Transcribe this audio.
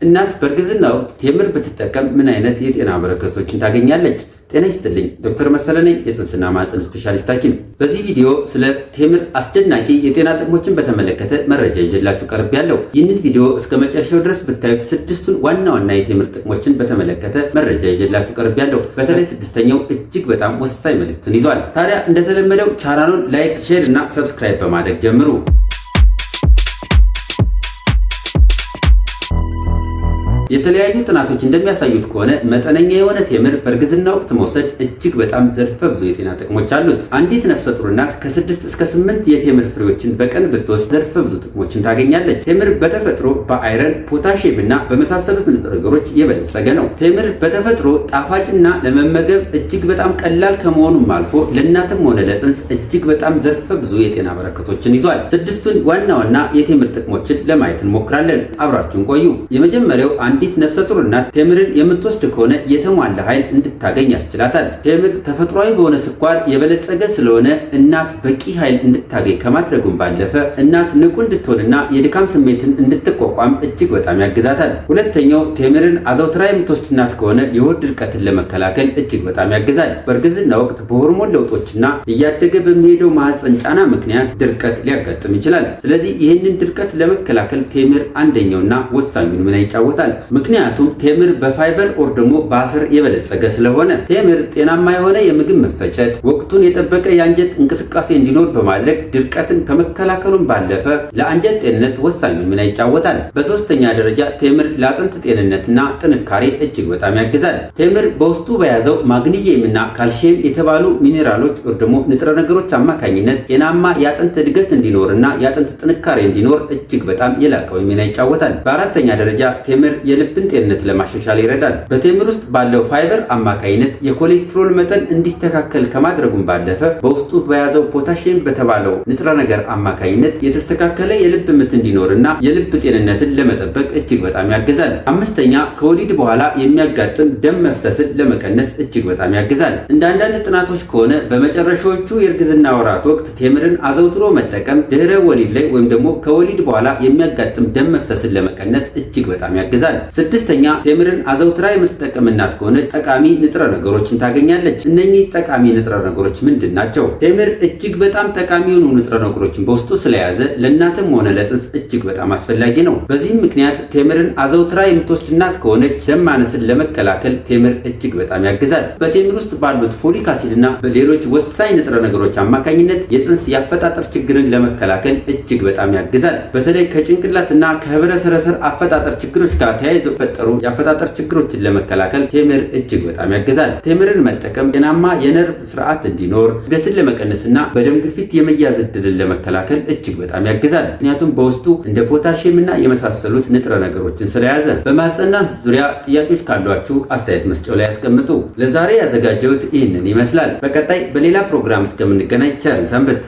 እናት በእርግዝና ወቅት ቴምር ብትጠቀም ምን አይነት የጤና በረከቶችን ታገኛለች? ጤና ይስጥልኝ፣ ዶክተር መሰለ ነኝ፣ የጽንስና ማህፀን ስፔሻሊስት ሐኪም። በዚህ ቪዲዮ ስለ ቴምር አስደናቂ የጤና ጥቅሞችን በተመለከተ መረጃ ይዤላችሁ ቀርቤያለሁ። ይህንን ቪዲዮ እስከ መጨረሻው ድረስ ብታዩት ስድስቱን ዋና ዋና የቴምር ጥቅሞችን በተመለከተ መረጃ ይዤላችሁ ቀርቤያለሁ። በተለይ ስድስተኛው እጅግ በጣም ወሳኝ መልእክትን ይዟል። ታዲያ እንደተለመደው ቻናሉን ላይክ፣ ሼር እና ሰብስክራይብ በማድረግ ጀምሩ። የተለያዩ ጥናቶች እንደሚያሳዩት ከሆነ መጠነኛ የሆነ ቴምር በእርግዝና ወቅት መውሰድ እጅግ በጣም ዘርፈ ብዙ የጤና ጥቅሞች አሉት። አንዲት ነፍሰ ጡር እናት ከ6 እስከ 8 የቴምር ፍሬዎችን በቀን ብትወስድ ዘርፈ ብዙ ጥቅሞችን ታገኛለች። ቴምር በተፈጥሮ በአይረን፣ ፖታሺየም እና በመሳሰሉት ንጥረ ነገሮች የበለጸገ ነው። ቴምር በተፈጥሮ ጣፋጭና ለመመገብ እጅግ በጣም ቀላል ከመሆኑም አልፎ ለእናትም ሆነ ለጽንስ እጅግ በጣም ዘርፈ ብዙ የጤና በረከቶችን ይዟል። ስድስቱን ዋና ዋና የቴምር ጥቅሞችን ለማየት እንሞክራለን። አብራችሁን ቆዩ። የመጀመሪያው አንዲት ነፍሰ ጡር እናት ቴምርን የምትወስድ ከሆነ የተሟላ ኃይል እንድታገኝ ያስችላታል። ቴምር ተፈጥሯዊ በሆነ ስኳር የበለጸገ ስለሆነ እናት በቂ ኃይል እንድታገኝ ከማድረጉም ባለፈ እናት ንቁ እንድትሆንና የድካም ስሜትን እንድትቋቋም እጅግ በጣም ያግዛታል። ሁለተኛው ቴምርን አዘውትራ የምትወስድ እናት ከሆነ የሆድ ድርቀትን ለመከላከል እጅግ በጣም ያግዛል። በእርግዝና ወቅት በሆርሞን ለውጦችና እያደገ በሚሄደው ማህፀን ጫና ምክንያት ድርቀት ሊያጋጥም ይችላል። ስለዚህ ይህንን ድርቀት ለመከላከል ቴምር አንደኛውና ወሳኙን ሚና ይጫወታል። ምክንያቱም ቴምር በፋይበር ኦር ደግሞ በአስር የበለጸገ ስለሆነ ቴምር ጤናማ የሆነ የምግብ መፈጨት፣ ወቅቱን የጠበቀ የአንጀት እንቅስቃሴ እንዲኖር በማድረግ ድርቀትን ከመከላከሉም ባለፈ ለአንጀት ጤንነት ወሳኙን ሚና ይጫወታል። በሶስተኛ ደረጃ ቴምር ለአጥንት ጤንነትና ጥንካሬ እጅግ በጣም ያግዛል። ቴምር በውስጡ በያዘው ማግኒዚየምና ካልሲየም የተባሉ ሚኔራሎች ኦር ደግሞ ንጥረ ነገሮች አማካኝነት ጤናማ የአጥንት እድገት እንዲኖርና የአጥንት ጥንካሬ እንዲኖር እጅግ በጣም የላቀውን ሚና ይጫወታል። በአራተኛ ደረጃ ቴምር የልብን ጤንነት ለማሻሻል ይረዳል። በቴምር ውስጥ ባለው ፋይበር አማካይነት የኮሌስትሮል መጠን እንዲስተካከል ከማድረጉም ባለፈ በውስጡ በያዘው ፖታሺየም በተባለው ንጥረ ነገር አማካይነት የተስተካከለ የልብ ምት እንዲኖርና የልብ ጤንነትን ለመጠበቅ እጅግ በጣም ያግዛል። አምስተኛ ከወሊድ በኋላ የሚያጋጥም ደም መፍሰስን ለመቀነስ እጅግ በጣም ያግዛል። እንደ አንዳንድ ጥናቶች ከሆነ በመጨረሻዎቹ የእርግዝና ወራት ወቅት ቴምርን አዘውትሮ መጠቀም ድህረ ወሊድ ላይ ወይም ደግሞ ከወሊድ በኋላ የሚያጋጥም ደም መፍሰስን ለመቀነስ እጅግ በጣም ያግዛል። ስድስተኛ ቴምርን አዘውትራ የምትጠቀም እናት ከሆነች ጠቃሚ ንጥረ ነገሮችን ታገኛለች። እነኚህ ጠቃሚ ንጥረ ነገሮች ምንድን ናቸው? ቴምር እጅግ በጣም ጠቃሚ የሆኑ ንጥረ ነገሮችን በውስጡ ስለያዘ ለእናትም ሆነ ለጽንስ እጅግ በጣም አስፈላጊ ነው። በዚህም ምክንያት ቴምርን አዘውትራ የምትወስድ እናት ከሆነች ደም ማነስን ለመከላከል ቴምር እጅግ በጣም ያግዛል። በቴምር ውስጥ ባሉት ፎሊክ አሲድና ሌሎች ወሳኝ ንጥረ ነገሮች አማካኝነት የጽንስ የአፈጣጠር ችግርን ለመከላከል እጅግ በጣም ያግዛል። በተለይ ከጭንቅላትና ከህብረ ሰረሰር አፈጣጠር ችግሮች ጋር ተያይዘው ፈጠሩ የአፈጣጠር ችግሮችን ለመከላከል ቴምር እጅግ በጣም ያግዛል። ቴምርን መጠቀም ጤናማ የነርቭ ስርዓት እንዲኖር፣ ክብደትን ለመቀነስና በደም ግፊት የመያዝ ዕድልን ለመከላከል እጅግ በጣም ያግዛል። ምክንያቱም በውስጡ እንደ ፖታሺየም እና የመሳሰሉት ንጥረ ነገሮችን ስለያዘ። በማህፀንና ዙሪያ ጥያቄዎች ካሏችሁ አስተያየት መስጫው ላይ ያስቀምጡ። ለዛሬ ያዘጋጀሁት ይህንን ይመስላል። በቀጣይ በሌላ ፕሮግራም እስከምንገናኝ ቸር ሰንብቱ።